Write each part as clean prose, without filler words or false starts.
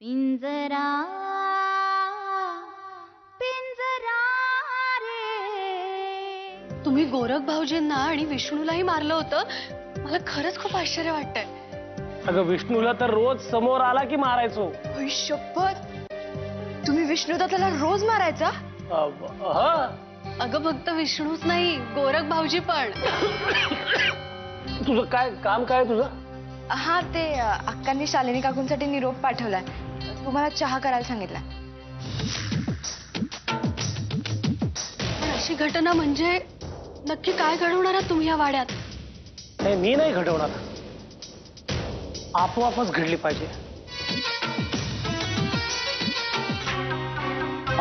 पिंजरा पिंजरा रे। तुम्ही गोरख भाऊजींना आणि विष्णूलाही मारलं होतं. मला खरंच खूप आश्चर्य वाटतंय. अगं विष्णूला तर रोज समोर आला की मारायचो. आई शपथ, तुम्ही विष्णुदादाला रोज मारायचा? हा. अगं फक्त विष्णूच नाही, गोरख भाऊजी पण. तुझं काय काम काय तुझं? हा, ते अक्कांनी शालिनी काकूंसाठी निरोप पाठवलाय. तुम्हाला चहा करायला सांगितला. पण अशी घटना म्हणजे नक्की काय घडवणार आहात तुम्ही या वाड्यात? नाही, मी नाही घडवणार. आपोआपच घडली पाहिजे.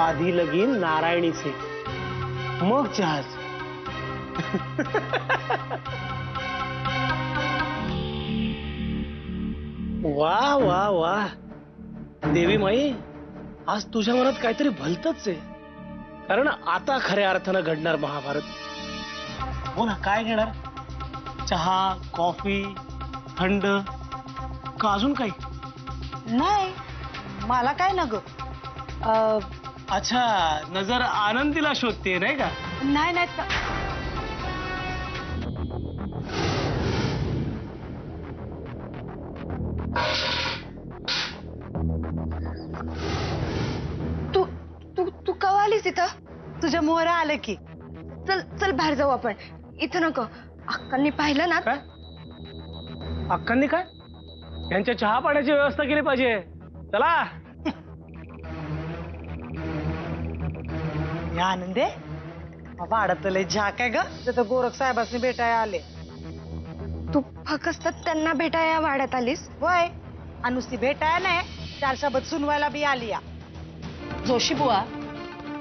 आधी लगीन नारायणीचे, मग जहाज. वा वा वा देवी माई, आज तुझ्या मनात काहीतरी भलतच आहे. कारण आता खऱ्या अर्थानं घडणार महाभारत. हो ना, काय घेणार? चहा, कॉफी, थंड का अजून काही? नाही, मला काय न ग. अच्छा, नजर आनंदीला शोधते नाही का? नाही नाही, तू तू तू कवा आलीस इथं? तुझ्या मोहरा आलं की. चल चल, बाहेर जाऊ आपण. इथं नको, अक्कांनी पाहिलं ना. काय अक्कांनी काय? यांच्या चहा पाण्याची व्यवस्था केली पाहिजे. चला. या आनंदे, वाढत लय झाक आहे ग. तिथं गोरख साहेबांनी भेटायला आले. तू फक्त त्यांना भेटायला या वाड्यात आलीस? होय, आणि नुसती भेटायला नाही, 4 शब्द सुनवायला बी आली या. जोशी बुवा,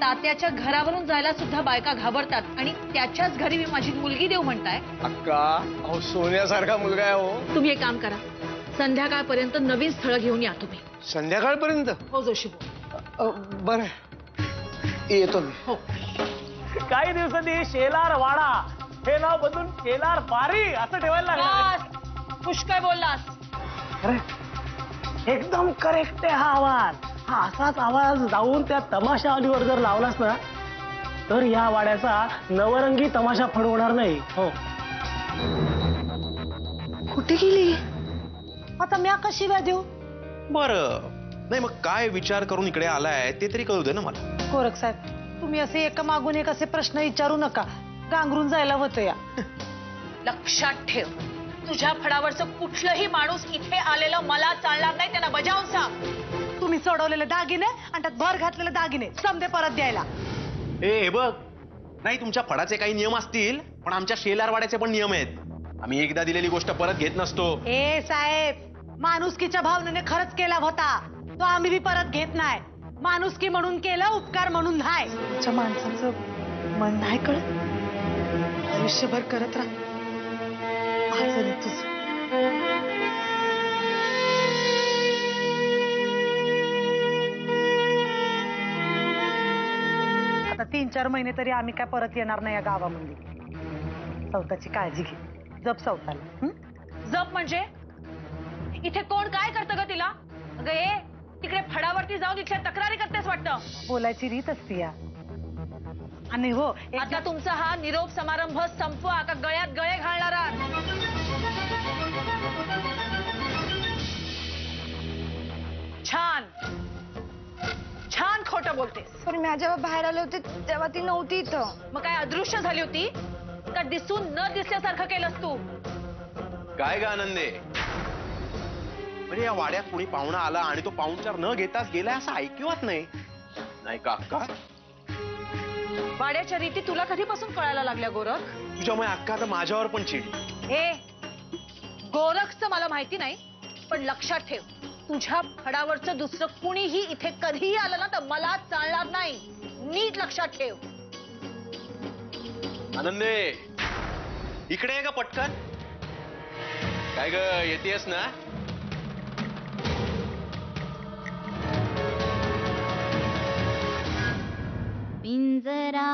तात्याच्या घरावरून जायला सुद्धा बायका घाबरतात आणि त्याच्याच घरी मी माझी मुलगी देऊ म्हणताय. अक्का, अहो सोन्यासारखा मुलगा आहे हो. तुम्ही एक काम करा, संध्याकाळपर्यंत नवीन स्थळ घेऊन या तुम्ही. संध्याकाळपर्यंत? हो जोशी बुवा. बरं, येतो मी. हो. काही दिवसांनी शेलार वाडा हे नाव बदलून शेलार बारी असं ठेवायला लागलं. बस, पुष्कळ बोललास. अरे, एकदम करेक्ट आहे हा आवाज. हा असाच आवाज जाऊन त्या तमाशा आलीवर जर लावलास ना, तर या वाड्याचा नवरंगी तमाशा फडवणार नाही. हो. कुठे गेली? आता मी कशी व्या देऊ? बरं, नाही मग काय विचार करून इकडे आलाय ते तरी कळू दे ना मला. गोरख साहेब, तुम्ही असे एका मागून एक असे प्रश्न विचारू नका. गांगरून जायला होतं या. लक्षात ठेव, तुझ्या फडावरचं कुठलंही माणूस इथे आलेलं मला चालणार नाही. त्यांना बजावून सांग. तुम्ही सोडवलेले दागिने आणि त्यात भर घातलेले दागिने समजे परत द्यायला. हे बघ, नाही तुमच्या फडाचे काही नियम असतील, पण आमच्या शेलारवाड्याचे पण नियम आहेत. आम्ही एकदा दिलेली गोष्ट परत घेत नसतो. ए साहेब, माणुसकीच्या भावनेने खरंच केला होता तो आम्ही बी परत घेत नाही. माणुसकी म्हणून केलं, उपकार म्हणून नाही. तुमच्या माणसाचं मन नाही कळत. आयुष्यभर करत राहा. आता 3-4 महिने तरी आम्ही काय परत येणार नाही या गावामध्ये. सौताची काळजी घे. जप सौताला. जप म्हणजे? इथे कोण काय करतं ग तिला? अगं ए, तिकडे फडावरती जाऊन इथल्या तक्रारी करतेस वाटतं. बोलायची रीत असते या. आणि हो, आता तुमचा हा निरोप समारंभ संपवा का गळ्यात गळे घालणार आहात? छान छान खोटं बोलतेस. पण मी जेव्हा बाहेर आले होते तेव्हा ती नव्हती इथं. मग काय अदृश्य झाली होती का? दिसून न दिसल्यासारखं केलंस तू? काय ग आनंदे, म्हणजे या वाड्यात कोणी पाहुणा आला आणि तो पाहुणचार न घेताच गेलाय असं ऐकिवात नाही. नाही का अक्का? वाड्याच्या रीती तुला कधीपासून कळायला लागल्या गोरख? तुझ्यामुळे अक्का तर माझ्यावर पण चिडली. हे गोरखचं मला माहिती नाही, पण लक्षात ठेव, तुझ्या फडावरचं दुसरं कुणीही इथे कधीही आलं ना तर मला चालणार नाही. नीट लक्षात ठेव. आनंदे, इकडे आहे का पटकन? काय ग, येतेस ना? पिंजरा